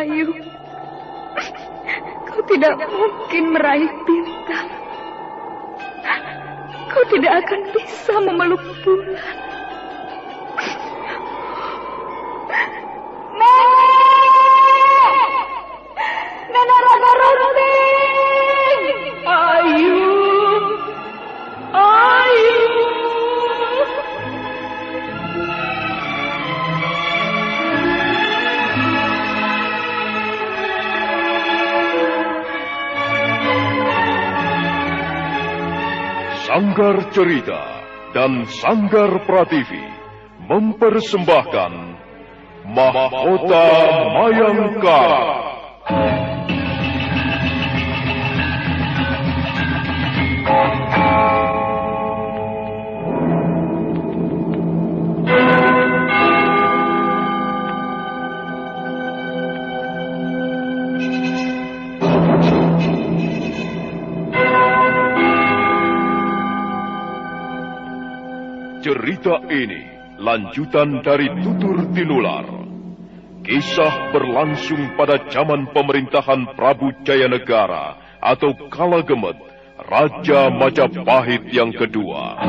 Ayu. Kau tidak mungkin meraih bintang. Kau tidak akan bisa memeluk bulan. Nenek Raka Runting! Ayu! Ayu! Sanggar Cerita dan Sanggar Prativi mempersembahkan Mahkota Mayangkara. Cerita ini lanjutan dari Tutur Tinular. Kisah berlangsung pada zaman pemerintahan Prabu Jayanegara atau Kala Gemet, Raja Majapahit yang kedua.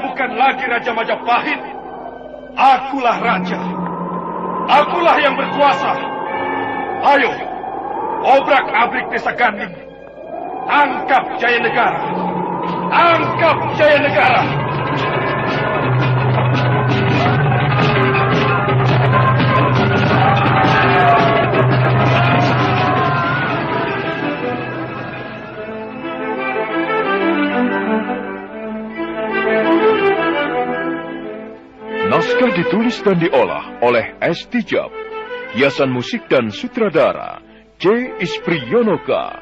Bukan lagi Raja Majapahit. Akulah raja. Akulah yang berkuasa. Ayo, obrak-abrik desa Ganding. Tangkap Jayanegara. Tangkap Jayanegara. Naskah ditulis dan diolah oleh S. Tijab. Hiasan musik dan sutradara C. Ispriyonoka.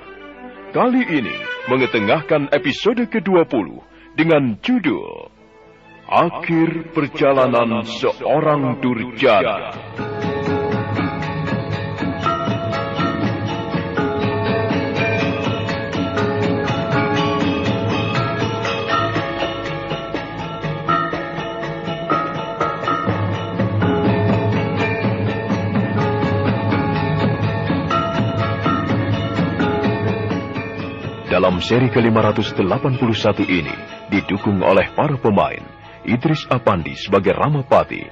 Kali ini mengetengahkan episode ke-20 dengan judul Akhir Perjalanan Seorang Durjana. Dalam seri ke-581 ini didukung oleh para pemain Idris Apandi sebagai Ramapati,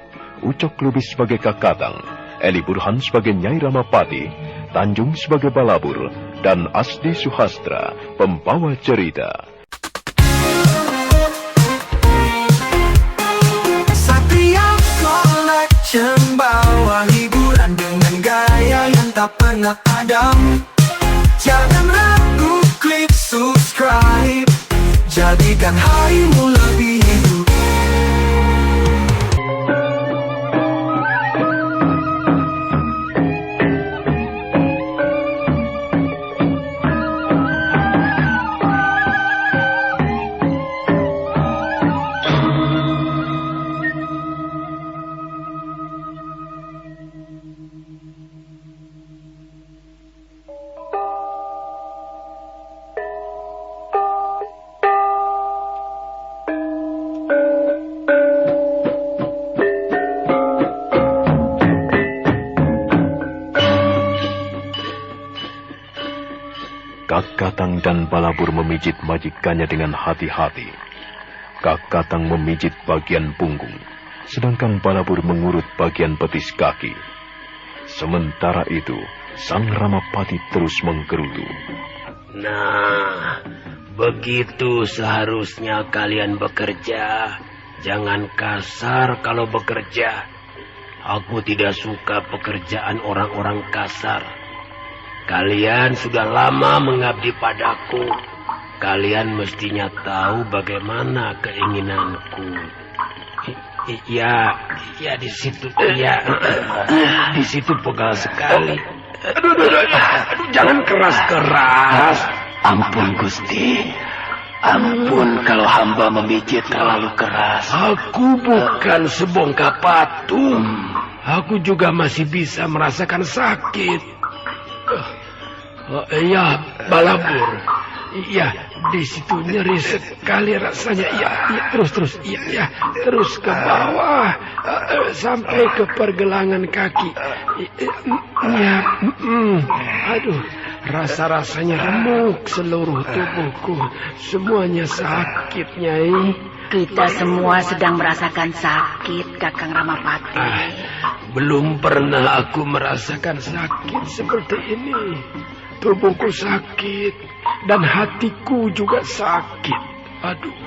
Ucok Lubis sebagai Kakatang, Eli Burhan sebagai Nyai Ramapati, Tanjung sebagai Balabur, dan Asdi Suhastra, pembawa cerita. Setiap collection bawa hiburan dengan gaya yang tak pernah padam. Jangan ragu, klik subscribe, jadikan harimu lebih hidup. Kakatang dan Balabur memijit majikannya dengan hati-hati. Kakatang memijit bagian punggung, sedangkan Balabur mengurut bagian betis kaki. Sementara itu, Sang Ramapati terus menggerutu. Nah, begitu seharusnya kalian bekerja. Jangan kasar kalau bekerja. Aku tidak suka pekerjaan orang-orang kasar. Kalian sudah lama mengabdi padaku. Kalian mestinya tahu bagaimana keinginanku. Ya di situ di situ pegal sekali. Aduh, jangan keras-keras. Ampun Gusti, Ampun kalau hamba memijit terlalu keras. Aku bukan sebongkah patung. Aku juga masih bisa merasakan sakit. Iya, Balabur. Iya, di situ nyeri sekali rasanya. Iya, terus. Iya, terus ke bawah sampai ke pergelangan kaki. Iya, aduh, rasa-rasanya remuk seluruh tubuhku. Semuanya sakit, Nyai. Kita semua sedang merasakan sakit, Kakang Ramapati. Belum pernah aku merasakan sakit seperti ini. Tubuhku sakit dan hatiku juga sakit. Aduh,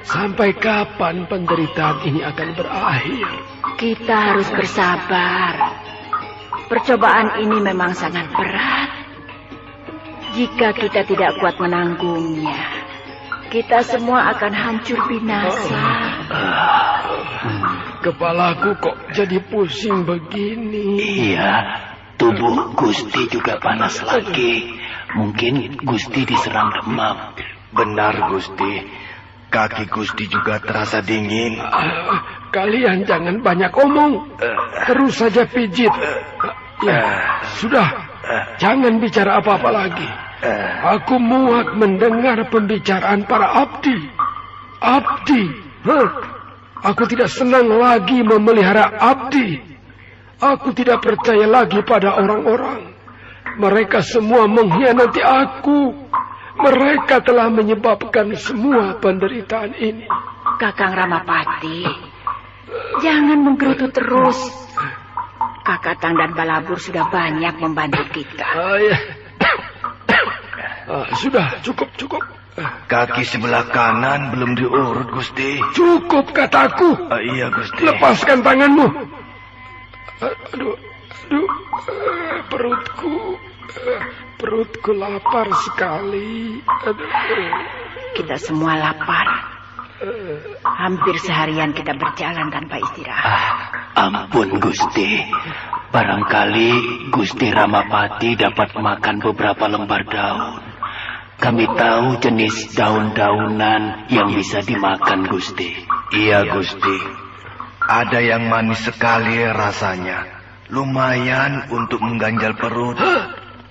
sampai kapan penderitaan ini akan berakhir? Kita harus bersabar. Percobaan ini memang sangat berat. Jika kita tidak kuat menanggungnya, kita semua akan hancur binasa. Kepalaku kok jadi pusing begini. Iya, tubuh Gusti juga panas lagi. Mungkin Gusti diserang demam. Benar, Gusti. Kaki Gusti juga terasa dingin. Kalian jangan banyak omong. Terus saja pijit. Ya, sudah. Jangan bicara apa-apa lagi. Aku muak mendengar pembicaraan para abdi. Abdi? Aku tidak senang lagi memelihara abdi. Aku tidak percaya lagi pada orang-orang. Mereka semua mengkhianati aku. Mereka telah menyebabkan semua penderitaan ini. Kakang Ramapati, jangan menggerutu terus. Kakatang dan Balabur sudah banyak membantu kita. Ya. Sudah, cukup. Kaki sebelah kanan belum diurut, Gusti. Cukup kataku. Iya, Gusti. Lepaskan tanganmu. Aduh, perutku lapar sekali. Kita semua lapar. Hampir seharian kita berjalan tanpa istirahat. Ampun Gusti. Barangkali Gusti Ramapati dapat makan beberapa lembar daun. Kami tahu jenis daun-daunan yang bisa dimakan, Gusti. Iya, Gusti. Ada yang manis sekali rasanya. Lumayan untuk mengganjal perut.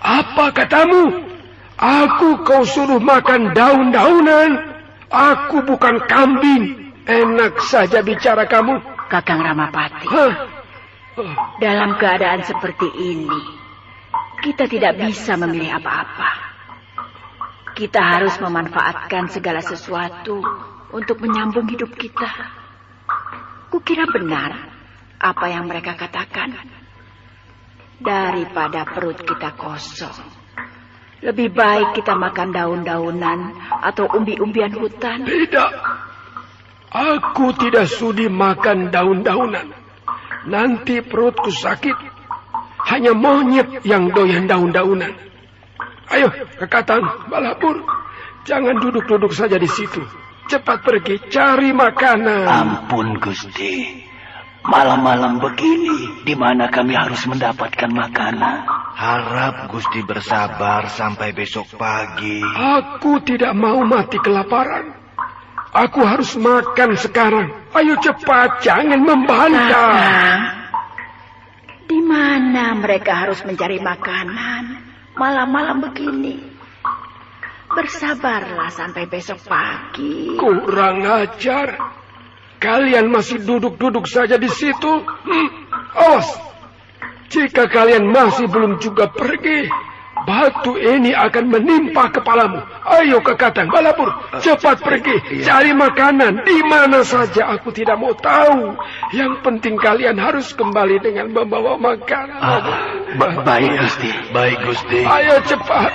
Apa katamu? Aku kau suruh makan daun-daunan? Aku bukan kambing. Enak saja bicara kamu. Kakang Ramapati, dalam keadaan seperti ini, kita tidak bisa memilih apa-apa. Kita harus memanfaatkan segala sesuatu untuk menyambung hidup kita. Kukira benar apa yang mereka katakan. Daripada perut kita kosong, lebih baik kita makan daun-daunan atau umbi-umbian hutan. Tidak. Aku tidak sudi makan daun-daunan. Nanti perutku sakit. Hanya monyet yang doyan daun-daunan. Ayo, Kakatang, Balabur. Jangan duduk-duduk saja di situ. Cepat pergi cari makanan. Ampun Gusti. Malam-malam begini, di mana kami harus mendapatkan makanan? Harap Gusti bersabar sampai besok pagi. Aku tidak mau mati kelaparan. Aku harus makan sekarang. Ayo cepat, jangan membantah. Kakang, di mana mereka harus mencari makanan malam-malam begini? Bersabarlah sampai besok pagi. Kurang ajar. Kalian masih duduk-duduk saja di situ. Awas. Jika kalian masih belum juga pergi, batu ini akan menimpa kepalamu. Ayo Kakatang, Balabur, cepat pergi. Cari makanan di mana saja, aku tidak mau tahu. Yang penting kalian harus kembali dengan membawa makanan. Baik Gusti. Baik, Gusti. Ayo cepat.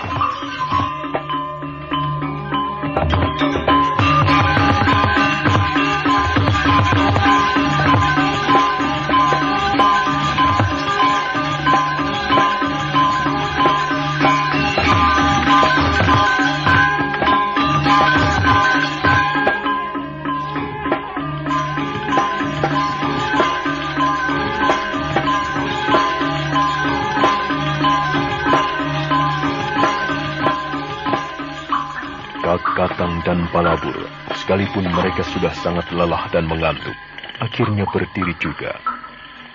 Kakang dan Balabur, sekalipun mereka sudah sangat lelah dan mengantuk, akhirnya berdiri juga.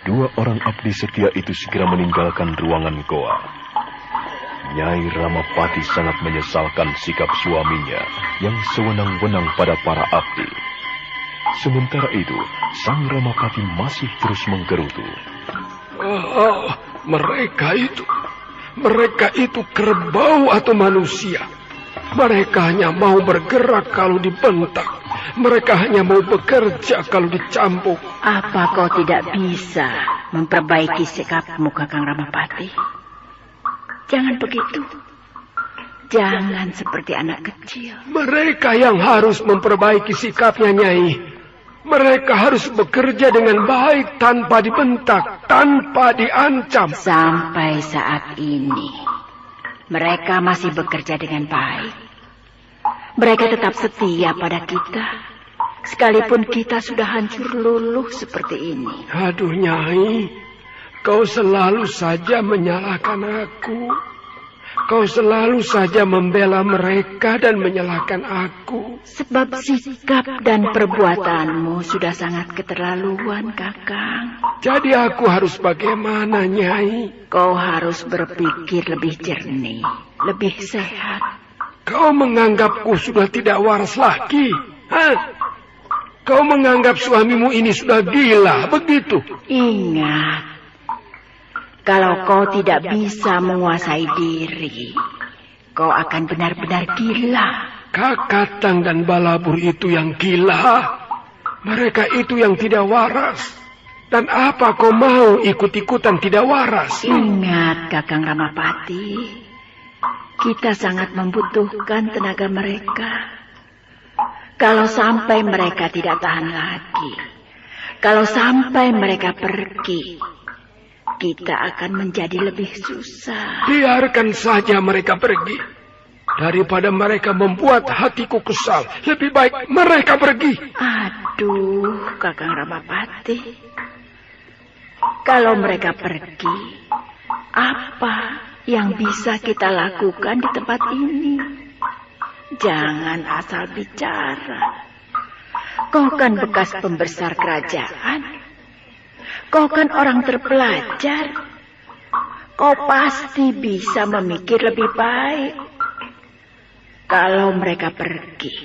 Dua orang abdi setia itu segera meninggalkan ruangan goa. Nyai Ramapati sangat menyesalkan sikap suaminya yang sewenang-wenang pada para abdi. Sementara itu, Sang Ramapati masih terus menggerutu. Mereka itu kerbau atau manusia. Mereka hanya mau bergerak kalau dibentak. Mereka hanya mau bekerja kalau dicambuk. Apa kau tidak bisa memperbaiki sikapmu, Kakang Ramapati? Jangan begitu. Jangan seperti anak kecil. Mereka yang harus memperbaiki sikapnya, Nyai. Mereka harus bekerja dengan baik tanpa dibentak, tanpa diancam. Sampai saat ini, mereka masih bekerja dengan baik. Mereka tetap setia pada kita, sekalipun kita sudah hancur luluh seperti ini. Aduh, Nyai, kau selalu saja menyalahkan aku. Kau selalu saja membela mereka dan menyalahkan aku. Sebab sikap dan perbuatanmu sudah sangat keterlaluan, Kakang. Jadi aku harus bagaimana, Nyai? Kau harus berpikir lebih jernih, lebih sehat. Kau menganggapku sudah tidak waras lagi? Hah? Kau menganggap suamimu ini sudah gila, begitu? Ingat, kalau kau tidak bisa menguasai diri, kau akan benar-benar gila. Kakatang dan Balabur itu yang gila. Mereka itu yang tidak waras. Dan apa kau mau ikut-ikutan tidak waras? Ingat, Kakang Ramapati, kita sangat membutuhkan tenaga mereka. Kalau sampai mereka tidak tahan lagi, kalau sampai mereka pergi, kita akan menjadi lebih susah. Biarkan saja mereka pergi. Daripada mereka membuat hatiku kesal, lebih baik mereka pergi. Aduh, Kakang Ramapati. Kalau mereka pergi, apa yang bisa kita lakukan di tempat ini? Jangan asal bicara. Kau kan bekas pembesar kerajaan. Kau kan orang terpelajar. Kau pasti bisa memikir lebih baik. Kalau mereka pergi,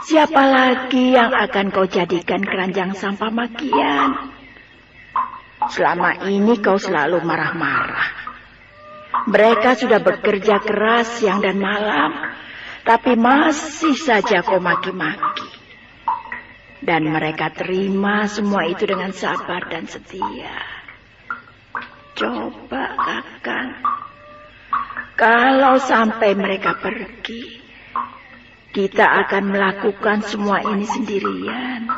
siapa lagi yang akan kau jadikan keranjang sampah makian? Selama ini kau selalu marah-marah. Mereka sudah bekerja keras siang dan malam, tapi masih saja kau maki-maki. Dan mereka terima semua itu dengan sabar dan setia. Coba, Kakang, kalau sampai mereka pergi, kita akan melakukan semua ini sendirian.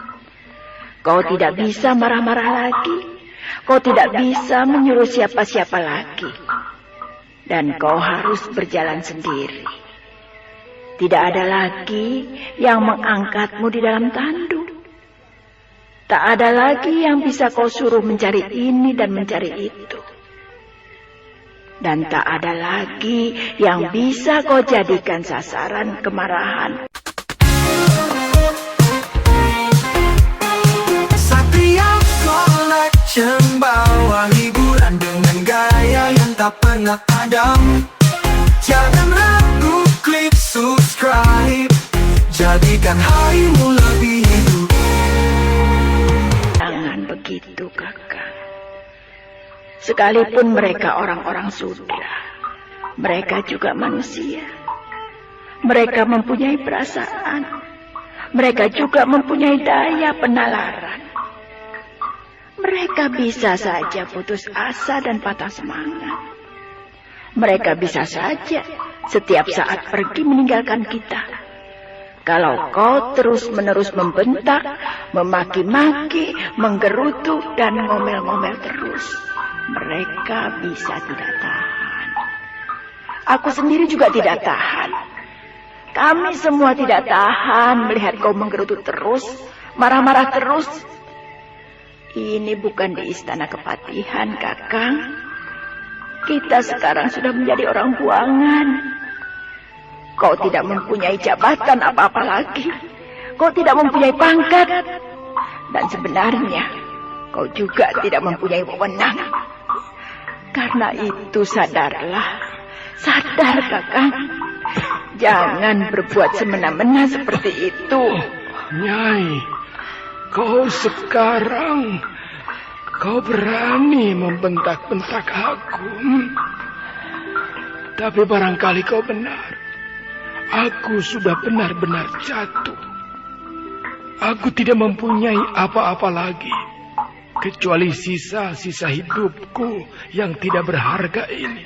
Kau tidak bisa marah-marah lagi. Kau tidak bisa menyuruh siapa-siapa lagi. Dan kau harus berjalan sendiri. Tidak ada lagi yang mengangkatmu di dalam tanduk. Tak ada lagi yang bisa kau suruh mencari ini dan mencari itu. Dan tak ada lagi yang bisa kau jadikan sasaran kemarahan. Satria Collection bawa hiburan dengan gaya yang tak pernah padam. Jangan ragu, klik subscribe, jadikan harimu lebih hidup. Jangan begitu, Kakak. Sekalipun mereka orang-orang sudah, mereka juga manusia. Mereka mempunyai perasaan. Mereka juga mempunyai daya penalaran. Mereka bisa saja putus asa dan patah semangat. Mereka bisa saja setiap saat pergi meninggalkan kita. Kalau kau terus-menerus membentak, memaki-maki, menggerutu, dan ngomel-ngomel terus, mereka bisa tidak tahan. Aku sendiri juga tidak tahan. Kami semua tidak tahan melihat kau menggerutu terus, marah-marah terus. Ini bukan di istana kepatihan, Kakang. Kita sekarang sudah menjadi orang buangan. Kau tidak mempunyai jabatan apa-apa lagi. Kau tidak mempunyai pangkat. Dan sebenarnya, kau juga tidak mempunyai wewenang. Karena itu sadarlah. Sadar, Kakang. Jangan berbuat semena-mena seperti itu. Nyai, kau sekarang berani membentak-bentak aku. Tapi barangkali kau benar. Aku sudah benar-benar jatuh. Aku tidak mempunyai apa-apa lagi. Kecuali sisa-sisa hidupku yang tidak berharga ini.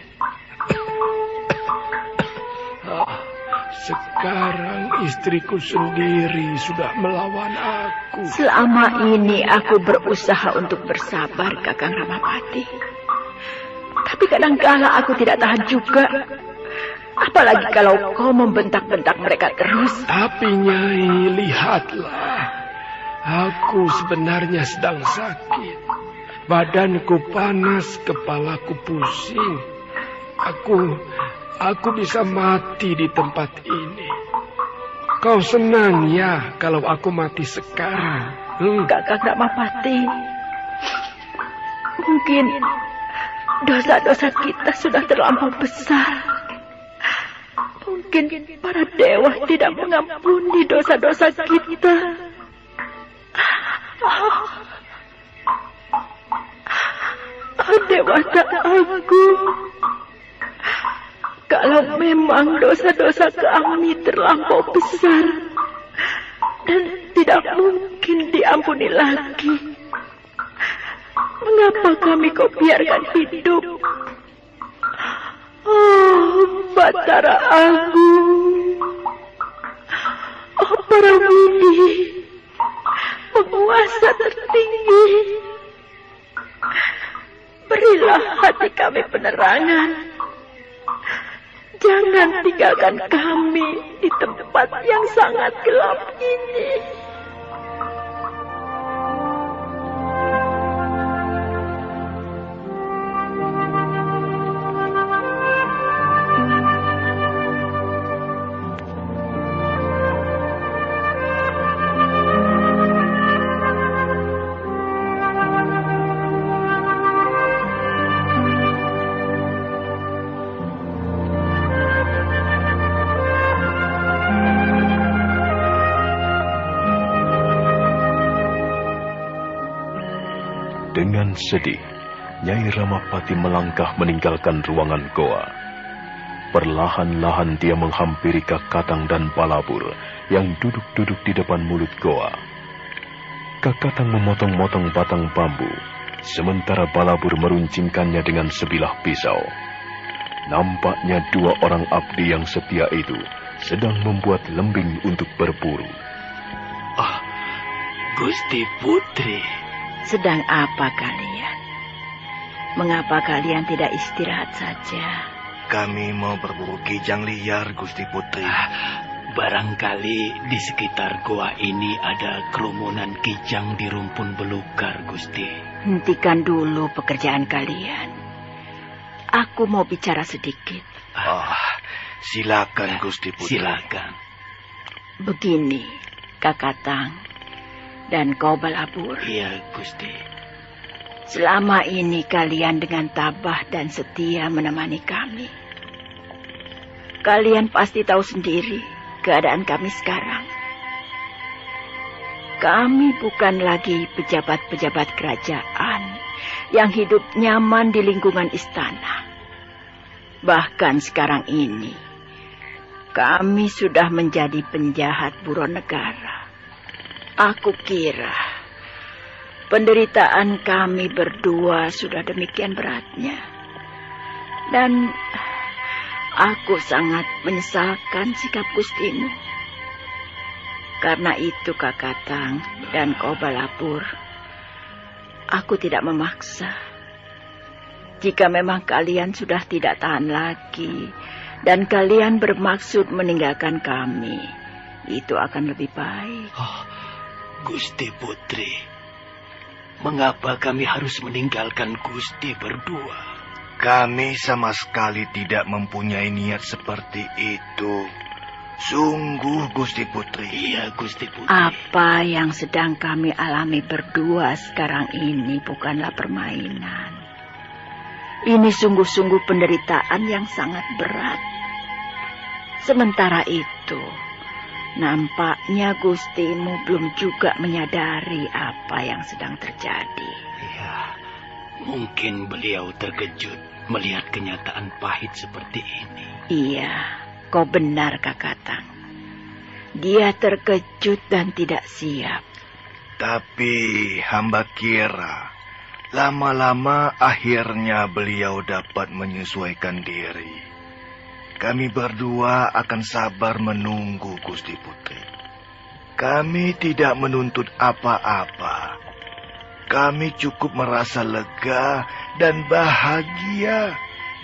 Sekarang istriku sendiri sudah melawan aku. Selama ini aku berusaha untuk bersabar, Kakang Ramapati. Tapi kadangkala aku tidak tahan juga. Apalagi kalau kau membentak-bentak mereka terus. Tapi Nyai, lihatlah. Aku sebenarnya sedang sakit. Badanku panas, kepalaku pusing. Aku bisa mati di tempat ini. Kau senang ya kalau aku mati sekarang? Kakang Ramapati, mungkin dosa-dosa kita sudah terlampau besar. Mungkin para dewa tidak mengampuni dosa-dosa kita. Dewata Agung, kalau memang dosa-dosa kami terlampau besar dan tidak mungkin diampuni lagi, mengapa kami kau biarkan hidup? Oh, Batara Agung, oh para widi, penguasa tertinggi, berilah hati kami penerangan. Jangan tinggalkan kami di tempat yang sangat gelap ini. Dengan sedih, Nyai Ramapati melangkah meninggalkan ruangan goa. Perlahan-lahan dia menghampiri Kakatang dan Balabur yang duduk-duduk di depan mulut goa. Kakatang memotong-motong batang bambu, sementara Balabur meruncingkannya dengan sebilah pisau. Nampaknya dua orang abdi yang setia itu sedang membuat lembing untuk berburu. Gusti Putri. Sedang apa kalian? Mengapa kalian tidak istirahat saja? Kami mau berburu kijang liar, Gusti Putri. Barangkali di sekitar goa ini ada kerumunan kijang di rumpun belukar, Gusti. Hentikan dulu pekerjaan kalian. Aku mau bicara sedikit. Silakan, Gusti Putri. Silakan. Begini, Kakatang dan kau Balabur. Iya, Gusti. Selama ini kalian dengan tabah dan setia menemani kami. Kalian pasti tahu sendiri keadaan kami sekarang. Kami bukan lagi pejabat-pejabat kerajaan yang hidup nyaman di lingkungan istana. Bahkan sekarang ini, kami sudah menjadi penjahat buron negara. Aku kira penderitaan kami berdua sudah demikian beratnya. Dan aku sangat menyesalkan sikap Gustimu. Karena itu Kakatang dan kau Balabur, aku tidak memaksa. Jika memang kalian sudah tidak tahan lagi dan kalian bermaksud meninggalkan kami, itu akan lebih baik. Gusti Putri, mengapa kami harus meninggalkan Gusti berdua? Kami sama sekali tidak mempunyai niat seperti itu. Sungguh, Gusti Putri. Iya, Gusti Putri. Apa yang sedang kami alami berdua sekarang ini bukanlah permainan. Ini sungguh-sungguh penderitaan yang sangat berat. Sementara itu, nampaknya Gustimu belum juga menyadari apa yang sedang terjadi. Iya, mungkin beliau terkejut melihat kenyataan pahit seperti ini. Iya, kau benar, Kakatang. Dia terkejut dan tidak siap. Tapi hamba kira lama-lama akhirnya beliau dapat menyesuaikan diri. Kami berdua akan sabar menunggu, Gusti Putri. Kami tidak menuntut apa-apa. Kami cukup merasa lega dan bahagia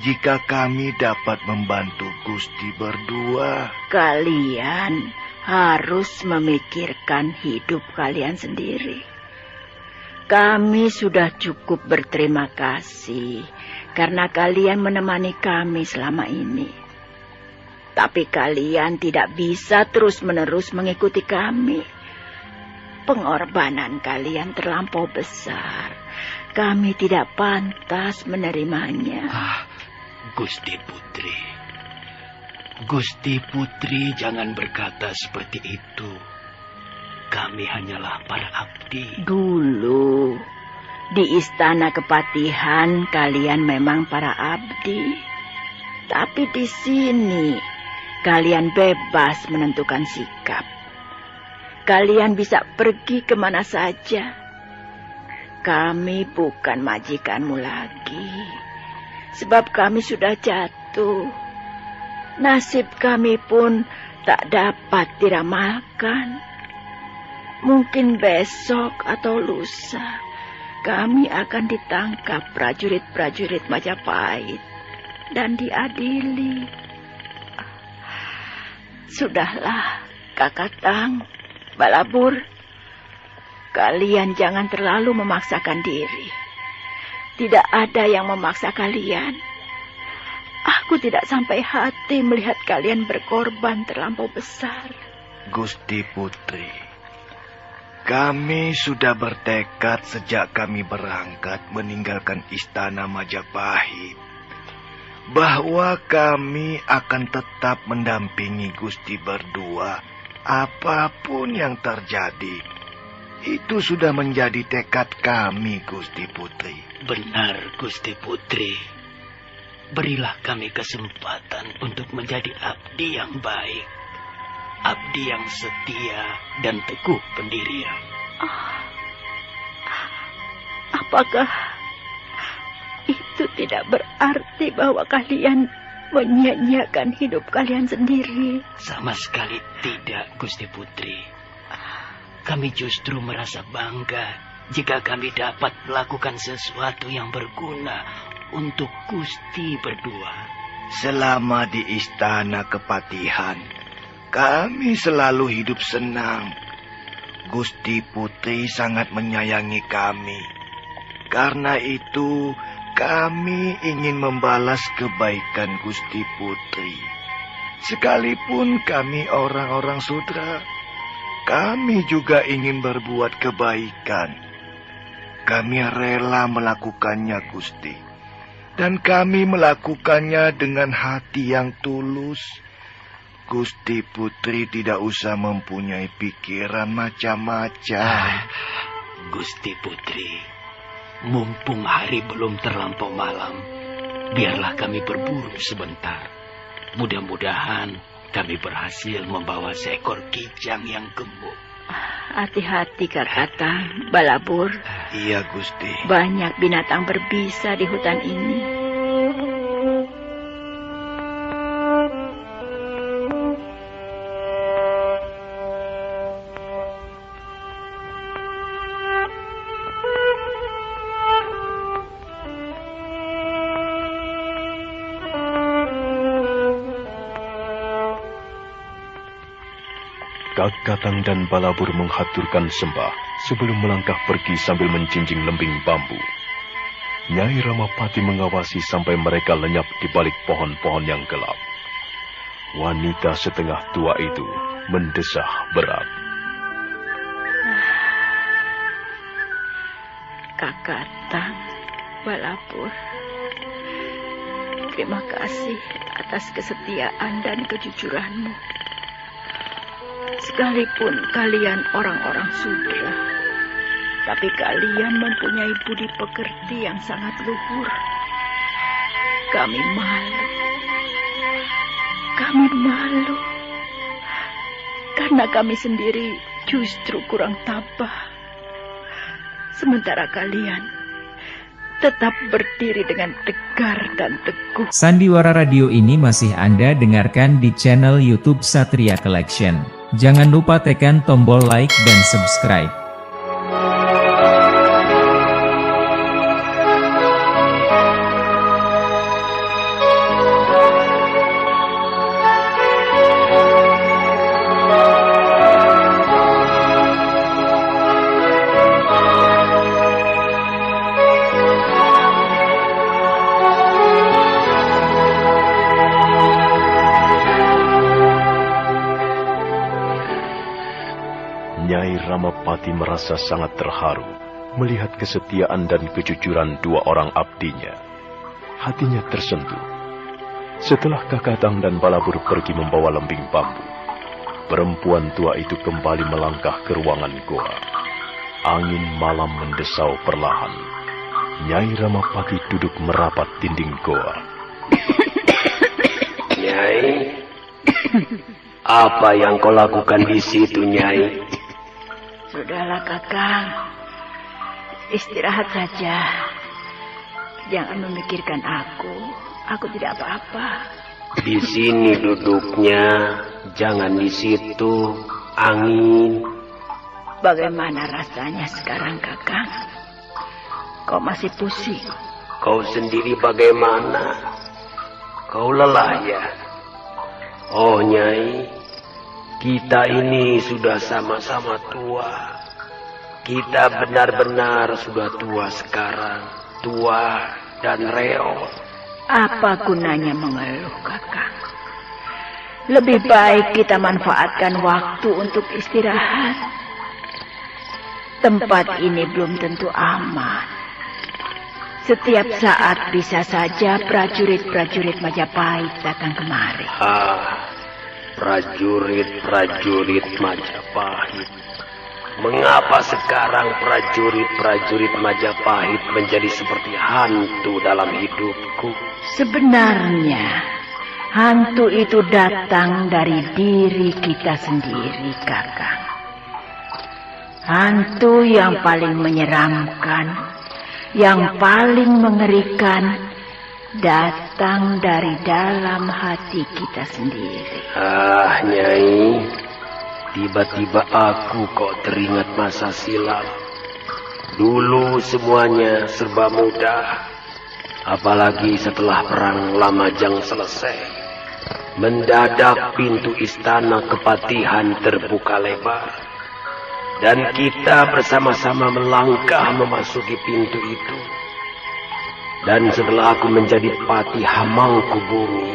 jika kami dapat membantu Gusti berdua. Kalian harus memikirkan hidup kalian sendiri. Kami sudah cukup berterima kasih karena kalian menemani kami selama ini. Tapi kalian tidak bisa terus-menerus mengikuti kami. Pengorbanan kalian terlampau besar. Kami tidak pantas menerimanya. Gusti Putri. Gusti Putri jangan berkata seperti itu. Kami hanyalah para abdi. Dulu, di Istana Kepatihan kalian memang para abdi. Tapi di sini, kalian bebas menentukan sikap. Kalian bisa pergi kemana saja. Kami bukan majikanmu lagi. Sebab kami sudah jatuh. Nasib kami pun tak dapat diramalkan. Mungkin besok atau lusa kami akan ditangkap prajurit-prajurit Majapahit dan diadili. Sudahlah, Kakatang, Balabur. Kalian jangan terlalu memaksakan diri. Tidak ada yang memaksa kalian. Aku tidak sampai hati melihat kalian berkorban terlampau besar. Gusti Putri, kami sudah bertekad sejak kami berangkat meninggalkan Istana Majapahit bahwa kami akan tetap mendampingi Gusti berdua apapun yang terjadi. Itu sudah menjadi tekad kami, Gusti Putri. Benar, Gusti Putri. Berilah kami kesempatan untuk menjadi abdi yang baik. Abdi yang setia dan teguh pendirian. Apakah itu tidak berarti bahwa kalian menyia-nyiakan hidup kalian sendiri? Sama sekali tidak, Gusti Putri. Kami justru merasa bangga jika kami dapat melakukan sesuatu yang berguna untuk Gusti berdua. Selama di Istana Kepatihan, kami selalu hidup senang. Gusti Putri sangat menyayangi kami. Karena itu, kami ingin membalas kebaikan Gusti Putri. Sekalipun kami orang-orang sudra, kami juga ingin berbuat kebaikan. Kami rela melakukannya, Gusti. Dan kami melakukannya dengan hati yang tulus. Gusti Putri tidak usah mempunyai pikiran macam-macam. Gusti Putri, mumpung hari belum terlampau malam, biarlah kami berburu sebentar. Mudah-mudahan kami berhasil membawa seekor kijang yang gemuk. Hati-hati, Kakatang, Balabur. Iya, Gusti. Banyak binatang berbisa di hutan ini. Kakatang dan Balabur menghaturkan sembah sebelum melangkah pergi sambil menjinjing lembing bambu. Nyai Ramapati mengawasi sampai mereka lenyap di balik pohon-pohon yang gelap. Wanita setengah tua itu mendesah berat. Kakatang, Balapur, terima kasih atas kesetiaan dan kejujuranmu. Sekalipun kalian orang-orang sudra, tapi kalian mempunyai budi pekerti yang sangat luhur. Kami malu. Kami malu. Karena kami sendiri justru kurang tabah. Sementara kalian tetap berdiri dengan tegar dan teguh. Sandiwara Radio ini masih Anda dengarkan di channel YouTube Satria Collection. Jangan lupa tekan tombol like dan subscribe. Nyai Ramapati merasa sangat terharu melihat kesetiaan dan kejujuran dua orang abdinya. Hatinya tersentuh. Setelah Kakatang dan Balabur pergi membawa lembing bambu, perempuan tua itu kembali melangkah ke ruangan goa. Angin malam mendesau perlahan. Nyai Ramapati duduk merapat dinding goa. Nyai, apa yang kau lakukan di situ, Nyai? Sudahlah, Kakang. Istirahat saja. Jangan memikirkan aku. Aku tidak apa-apa. Di sini duduknya, jangan di situ. Angin. Bagaimana rasanya sekarang, Kakang? Kau masih pusing? Kau sendiri bagaimana? Kau lelah ya? Oh, Nyai, kita ini sudah sama-sama tua. Kita benar-benar sudah tua sekarang. Tua dan reo. Apa gunanya mengeluh, Kakang? Lebih baik kita manfaatkan waktu untuk istirahat. Tempat ini belum tentu aman. Setiap saat bisa saja prajurit-prajurit Majapahit datang kemari. Prajurit-prajurit Majapahit. Mengapa sekarang prajurit-prajurit Majapahit menjadi seperti hantu dalam hidupku? Sebenarnya, hantu itu datang dari diri kita sendiri, Kakang. Hantu yang paling menyeramkan, yang paling mengerikan, datang dari dalam hati kita sendiri. Nyai, tiba-tiba aku kok teringat masa silam. Dulu semuanya serba mudah. Apalagi setelah perang Lamajang selesai. Mendadak pintu istana kepatihan terbuka lebar. Dan kita bersama-sama melangkah memasuki pintu itu. Dan setelah aku menjadi Patih Hamangkubumi,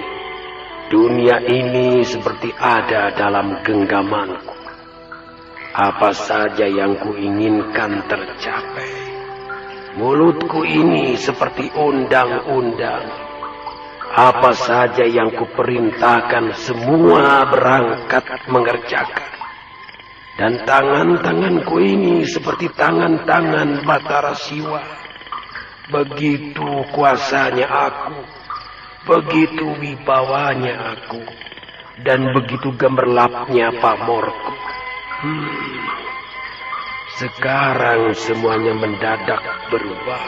dunia ini seperti ada dalam genggamanku. Apa saja yang kuinginkan tercapai. Mulutku ini seperti undang-undang. Apa saja yang kuperintahkan semua berangkat mengerjakan. Dan tangan-tanganku ini seperti tangan-tangan Batara Siwa. Begitu kuasanya aku, begitu wibawanya aku, dan begitu gemerlapnya pamorku. Sekarang semuanya mendadak berubah.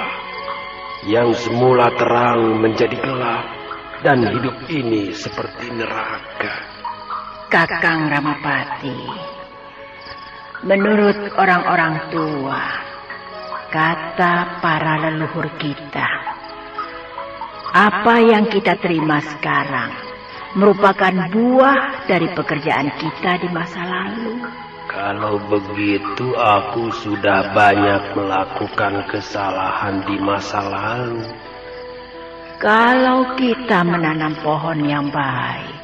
Yang semula terang menjadi gelap, dan hidup ini seperti neraka. Kakang Ramapati, menurut orang-orang tua, kata para leluhur kita, apa yang kita terima sekarang merupakan buah dari pekerjaan kita di masa lalu. Kalau begitu aku sudah banyak melakukan kesalahan di masa lalu. Kalau kita menanam pohon yang baik,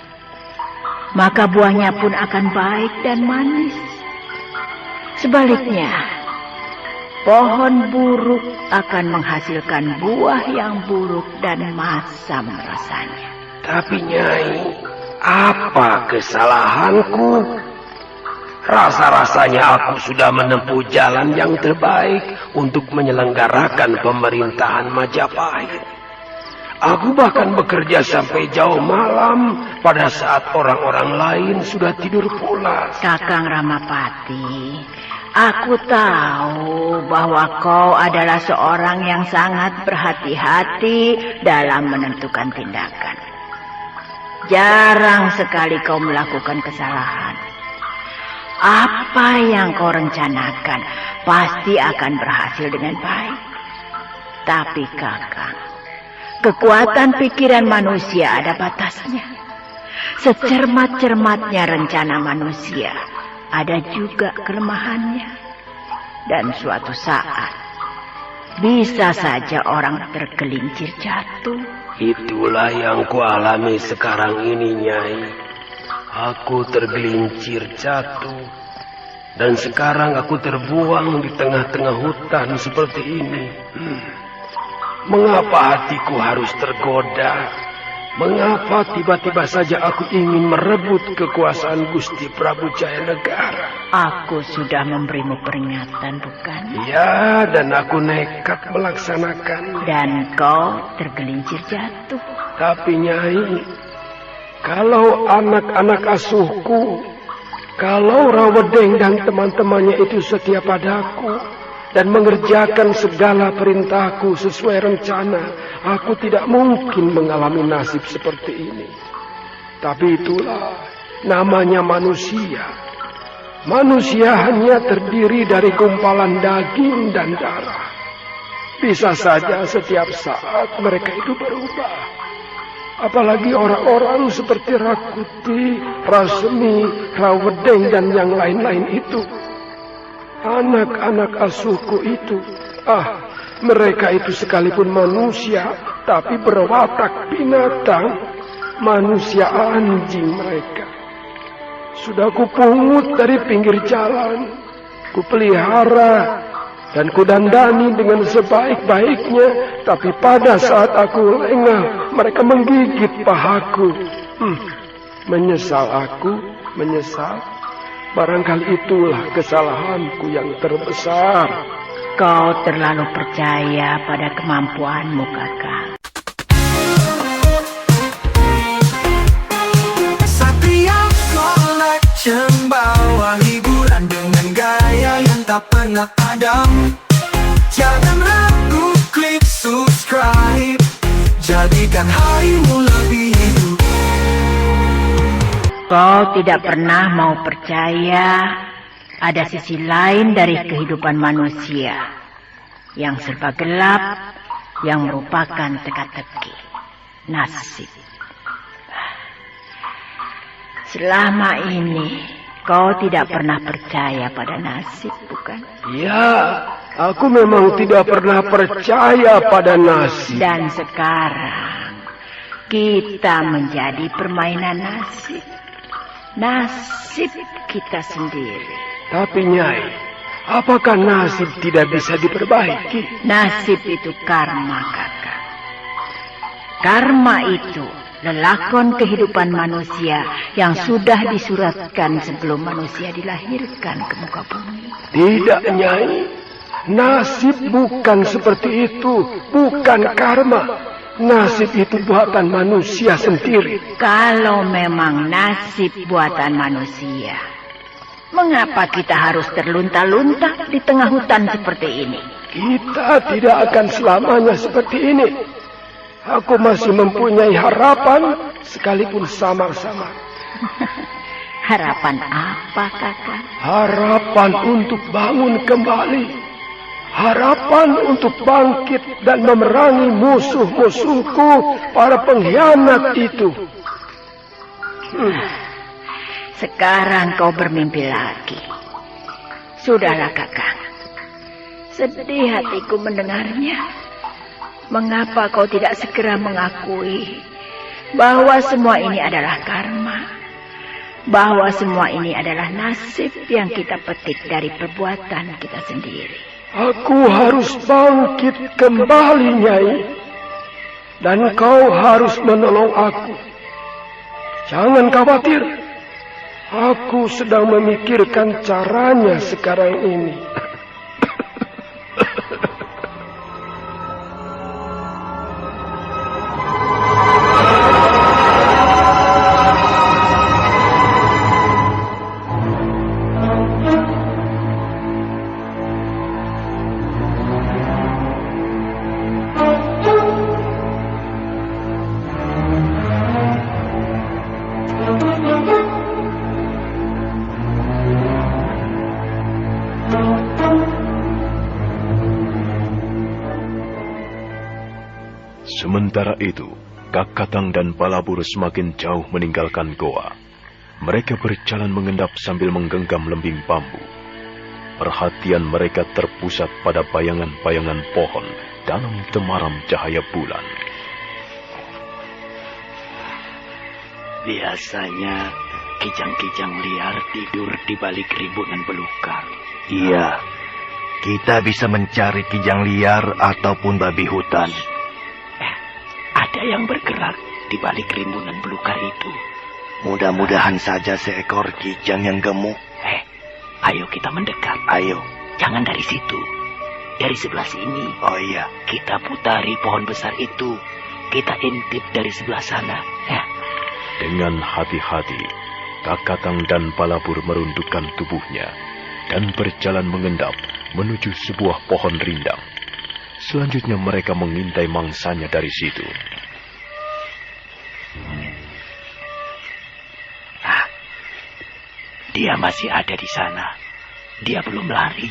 maka buahnya pun akan baik dan manis. Sebaliknya, pohon buruk akan menghasilkan buah yang buruk dan masam rasanya. Tapi Nyai, apa kesalahanku? Rasa-rasanya aku sudah menempuh jalan yang terbaik untuk menyelenggarakan pemerintahan Majapahit. Aku bahkan bekerja sampai jauh malam pada saat orang-orang lain sudah tidur pulas. Kakang Ramapati, aku tahu bahwa kau adalah seorang yang sangat berhati-hati dalam menentukan tindakan. Jarang sekali kau melakukan kesalahan. Apa yang kau rencanakan pasti akan berhasil dengan baik. Tapi Kakang, kekuatan pikiran manusia ada batasnya. Secermat-cermatnya rencana manusia, ada juga kelemahannya. Dan suatu saat, bisa saja orang tergelincir jatuh. Itulah yang kualami sekarang ini, Nyai. Aku tergelincir jatuh. Dan sekarang aku terbuang di tengah-tengah hutan seperti ini. Mengapa hatiku harus tergoda? Mengapa tiba-tiba saja aku ingin merebut kekuasaan Gusti Prabu Jayanegara? Aku sudah memberimu peringatan, bukan? Ya, dan aku nekat melaksanakan. Dan kau tergelincir jatuh. Tapi Nyai, kalau anak-anak asuhku, kalau Rawedeng dan teman-temannya itu setia padaku dan mengerjakan segala perintahku sesuai rencana, aku tidak mungkin mengalami nasib seperti ini. Tapi itulah namanya manusia. Manusia hanya terdiri dari gumpalan daging dan darah. Bisa saja setiap saat mereka itu berubah. Apalagi orang-orang seperti Rakuti, Rasmi, Rawedeng dan yang lain-lain itu. Anak-anak asuhku itu, mereka itu sekalipun manusia, tapi berwatak binatang, manusia anjing mereka. Sudah kupungut dari pinggir jalan, kupelihara, dan kudandani dengan sebaik-baiknya, tapi pada saat aku lengah, mereka menggigit pahaku. Menyesal aku, menyesal. Barangkali itulah kesalahanku yang terbesar. Kau terlalu percaya pada kemampuanmu, Kakang. Satria Collection bawa hiburan dengan gaya yang tak pernah padam. Jangan ragu, klik subscribe, jadikan harimu lebih hidup. Kau tidak pernah mau percaya ada sisi lain dari kehidupan manusia yang serba gelap, yang merupakan teka-teki, nasib. Selama ini kau tidak pernah percaya pada nasib, bukan? Ya, aku memang tidak pernah percaya pada nasib. Dan sekarang kita menjadi permainan nasib. Nasib kita sendiri. Tapi Nyai, apakah nasib tidak bisa diperbaiki? Nasib itu karma, Kakak. Karma itu lelakon kehidupan manusia yang sudah disuratkan sebelum manusia dilahirkan ke muka bumi. Tidak, Nyai. Nasib bukan seperti itu. Bukan karma. Nasib itu buatan manusia sendiri. Kalau memang nasib buatan manusia, mengapa kita harus terlunta-lunta di tengah hutan seperti ini? Kita tidak akan selamanya seperti ini. Aku masih mempunyai harapan sekalipun samar-samar. Harapan apa, Kakak? Harapan untuk bangun kembali. Harapan untuk bangkit dan memerangi musuh-musuhku, para pengkhianat itu. Sekarang kau bermimpi lagi. Sudahlah, Kakak. Sedih hatiku mendengarnya. Mengapa kau tidak segera mengakui bahwa semua ini adalah karma? bahwa semua ini adalah nasib yang kita petik dari perbuatan kita sendiri. Aku harus bangkit kembali, Nyai. Dan kau harus menolong aku. Jangan khawatir. Aku sedang memikirkan caranya sekarang ini. Sementara itu, Kakatang dan Balabur semakin jauh meninggalkan goa. Mereka berjalan mengendap sambil menggenggam lembing bambu. Perhatian mereka terpusat pada bayangan-bayangan pohon dalam temaram cahaya bulan. Biasanya kijang-kijang liar tidur di balik rimbunan belukar. Iya, kita bisa mencari kijang liar ataupun babi hutan. Ada yang bergerak di balik rimbunan belukar itu. Mudah-mudahan saja seekor kijang yang gemuk. Ayo kita mendekat. Ayo. Jangan dari situ. Dari sebelah sini. Oh iya. Kita putari pohon besar itu. Kita intip dari sebelah sana. Ya. Dengan hati-hati, Kakatang dan Balabur merundukkan tubuhnya dan berjalan mengendap menuju sebuah pohon rindang. Selanjutnya mereka mengintai mangsanya dari situ. Dia masih ada di sana. Dia belum lari.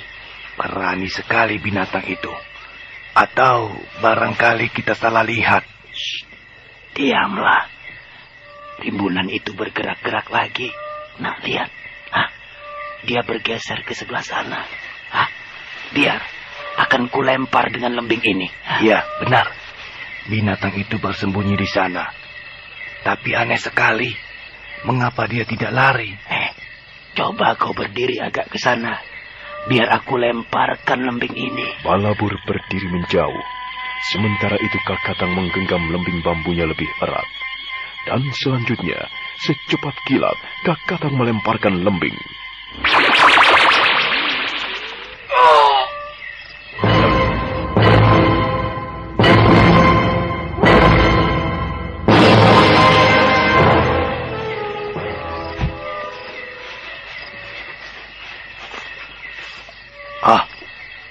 Berani sekali binatang itu. Atau barangkali kita salah lihat. Shh, diamlah. Rimbunan itu bergerak-gerak lagi. Nah, lihat. Dia bergeser ke sebelah sana. Biar. Akan kulempar dengan lembing ini. Ya, benar. Binatang itu bersembunyi di sana. Tapi aneh sekali. Mengapa dia tidak lari? Coba kau berdiri agak ke sana. Biar aku lemparkan lembing ini. Balabur berdiri menjauh. Sementara itu Kakatang menggenggam lembing bambunya lebih erat. Dan selanjutnya, secepat kilat, Kakatang melemparkan lembing.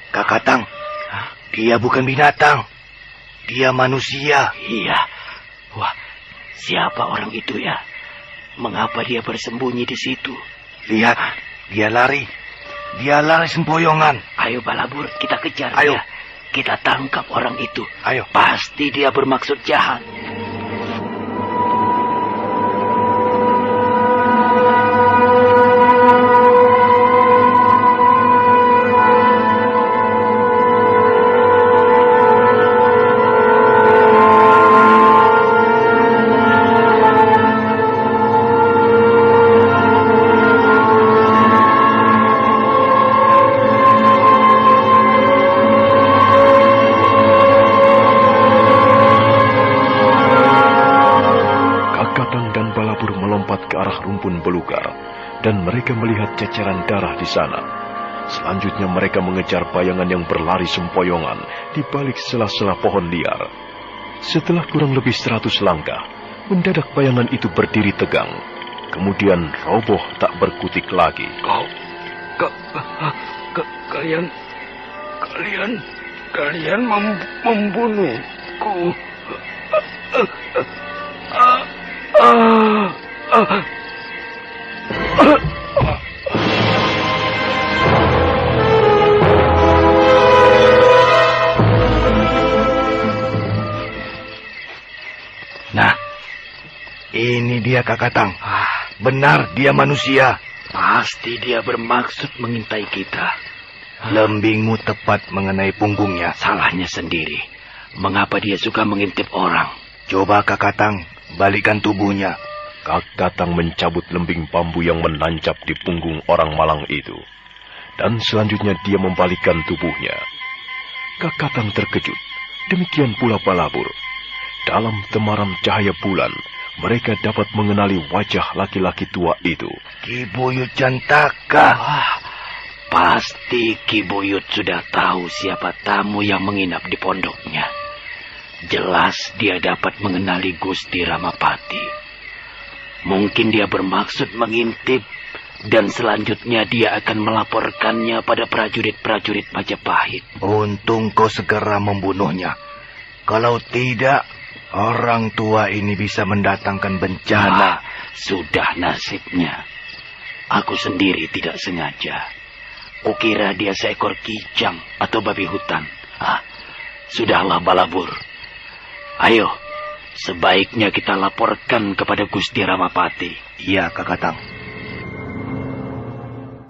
Kakatang, dia bukan binatang. Dia manusia. Iya. Wah, siapa orang itu ya? Mengapa dia bersembunyi di situ? Lihat, dia lari. Dia lari sempoyongan. Ayo Balabur, kita kejar Ayo. dia. Kita tangkap orang itu. Ayo. Pasti dia bermaksud jahat. Belukar, dan mereka melihat ceceran darah di sana. Selanjutnya mereka mengejar bayangan yang berlari sempoyongan di balik sela-sela pohon liar. Setelah kurang lebih 100 langkah, mendadak bayangan itu berdiri tegang, kemudian roboh tak berkutik lagi. Kalian membunuhku. Nah, ini dia Kakatang. Benar dia manusia. Pasti dia bermaksud mengintai kita. Lembingmu tepat mengenai punggungnya. Salahnya sendiri. Mengapa dia suka mengintip orang? Coba Kakatang, balikan tubuhnya. Kakatang mencabut lembing bambu yang menancap di punggung orang malang itu. Dan selanjutnya dia membalikkan tubuhnya. Kakatang terkejut, demikian pula Balabur. Dalam temaram cahaya bulan, mereka dapat mengenali wajah laki-laki tua itu. Ki Buyut Jantaka. Pasti Ki Buyut sudah tahu siapa tamu yang menginap di pondoknya. Jelas dia dapat mengenali Gusti Ramapati. Mungkin dia bermaksud mengintip, dan selanjutnya dia akan melaporkannya pada prajurit-prajurit Majapahit. Untung kau segera membunuhnya. Kalau tidak, orang tua ini bisa mendatangkan bencana. Sudah nasibnya. Aku sendiri tidak sengaja. Kukira dia seekor kijang atau babi hutan. Sudahlah Balabur. Ayo, sebaiknya kita laporkan kepada Gusti Ramapati. Iya, Kakatang.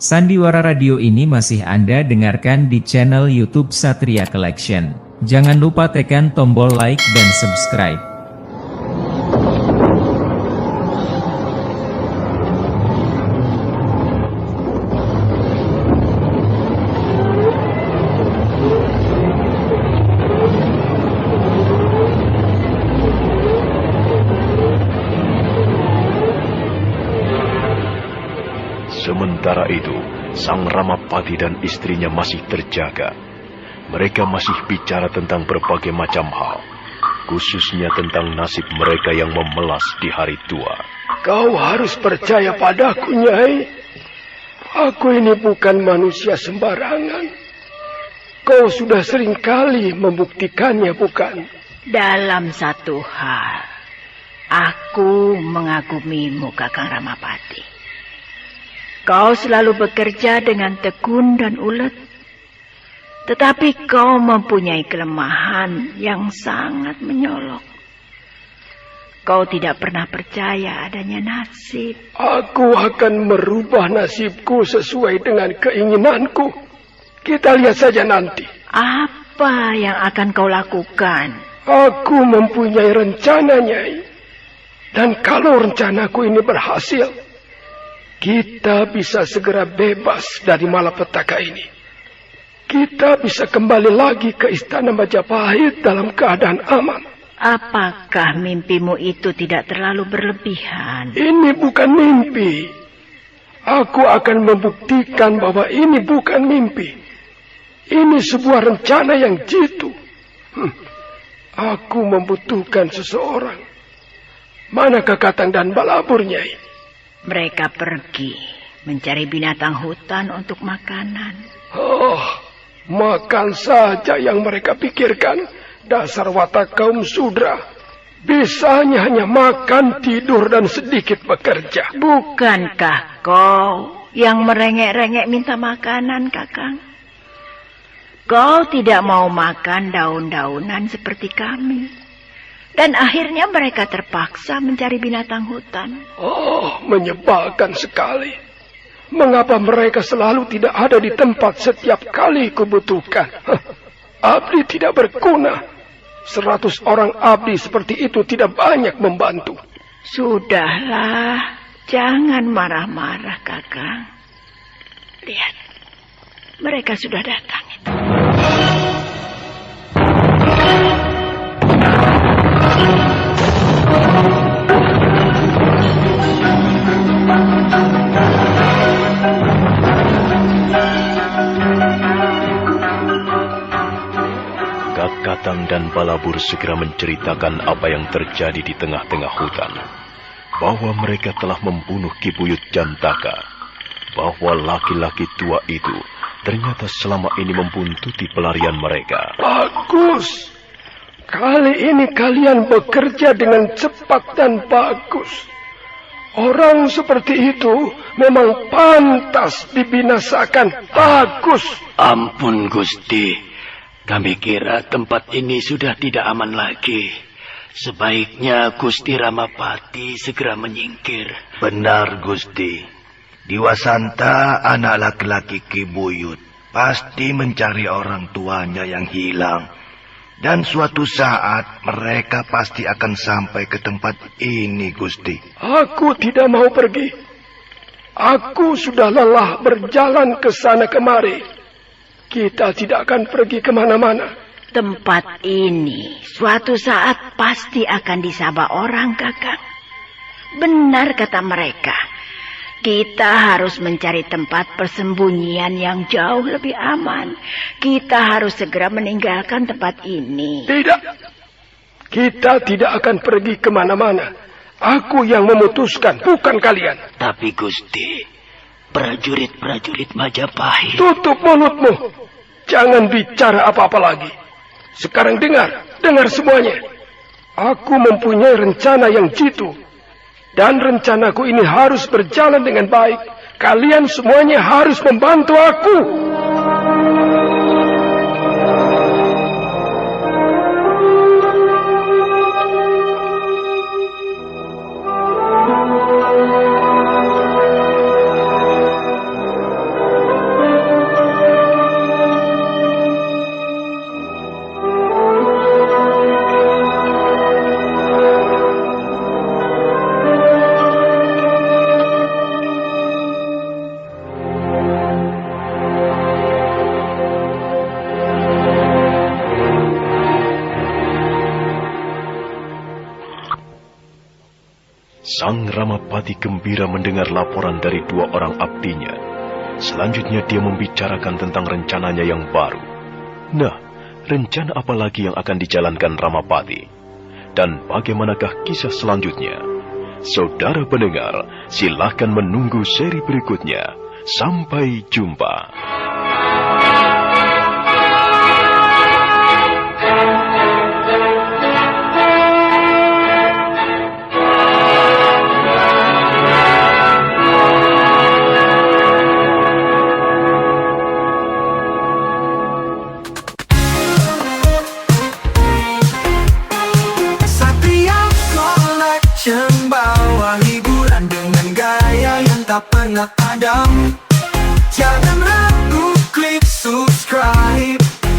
Sandiwara Radio ini masih Anda dengarkan di channel YouTube Satria Collection. Jangan lupa tekan tombol like dan subscribe. Sementara itu, Sang Ramapati dan istrinya masih terjaga. Mereka masih bicara tentang berbagai macam hal, khususnya tentang nasib mereka yang memelas di hari tua. Kau harus percaya padaku, Nyai. Aku ini bukan manusia sembarangan. Kau sudah sering kali membuktikannya, bukan? Dalam satu hal, aku mengagumimu, Kakang Ramapati. Kau selalu bekerja dengan tekun dan ulet. Tetapi kau mempunyai kelemahan yang sangat menyolok. Kau tidak pernah percaya adanya nasib. Aku akan merubah nasibku sesuai dengan keinginanku. Kita lihat saja nanti. Apa yang akan kau lakukan? Aku mempunyai rencana, Nyai. Dan kalau rencanaku ini berhasil, kita bisa segera bebas dari malapetaka ini. Kita bisa kembali lagi ke istana Majapahit dalam keadaan aman. Apakah mimpimu itu tidak terlalu berlebihan? Ini bukan mimpi. Aku akan membuktikan bahwa ini bukan mimpi. Ini sebuah rencana yang jitu. Aku membutuhkan seseorang. Mana Kakatang dan Balabur, Nyai? Mereka pergi mencari binatang hutan untuk makanan. Makan saja yang mereka pikirkan. Dasar watak kaum Sudra. Bisanya hanya makan, tidur, dan sedikit bekerja. Bukankah kau yang merengek-rengek minta makanan, Kakang? Kau tidak mau makan daun-daunan seperti kami. Dan akhirnya mereka terpaksa mencari binatang hutan. Menyebalkan sekali. Mengapa mereka selalu tidak ada di tempat setiap kali kubutuhkan? Abdi tidak berguna. 100 orang abdi seperti itu tidak banyak membantu. Sudahlah, jangan marah-marah, Kakang. Lihat, mereka sudah datang itu. Kakatang dan Balabur segera menceritakan apa yang terjadi di tengah-tengah hutan. Bahwa mereka telah membunuh Ki Buyut Jantaka. Bahwa laki-laki tua itu ternyata selama ini membuntuti pelarian mereka. Bagus. Kali ini kalian bekerja dengan cepat dan bagus. Orang seperti itu memang pantas dibinasakan. Bagus. Ampun, Gusti. Kami kira tempat ini sudah tidak aman lagi. Sebaiknya Gusti Ramapati segera menyingkir. Benar, Gusti. Diwasanta, anak laki-laki Ki Buyut, pasti mencari orang tuanya yang hilang. Dan suatu saat mereka pasti akan sampai ke tempat ini, Gusti. Aku tidak mau pergi. Aku sudah lelah berjalan ke sana kemari. Kita tidak akan pergi kemana-mana. Tempat ini suatu saat pasti akan disabak orang, Kakang. Benar kata mereka. Kita harus mencari tempat persembunyian yang jauh lebih aman. Kita harus segera meninggalkan tempat ini. Tidak. Kita tidak akan pergi kemana-mana. Aku yang memutuskan, bukan kalian. Tapi Gusti, prajurit-prajurit Majapahit. Tutup mulutmu. Jangan bicara apa-apa lagi. Sekarang dengar semuanya. Aku mempunyai rencana yang jitu. Dan rencanaku ini harus berjalan dengan baik. Kalian semuanya harus membantu aku. Sang Ramapati gembira mendengar laporan dari dua orang abdinya. Selanjutnya dia membicarakan tentang rencananya yang baru. Nah, rencana apa lagi yang akan dijalankan Ramapati? Dan bagaimanakah kisah selanjutnya? Saudara pendengar, silahkan menunggu seri berikutnya. Sampai jumpa. Bawa hiburan dengan gaya yang tak pernah padam.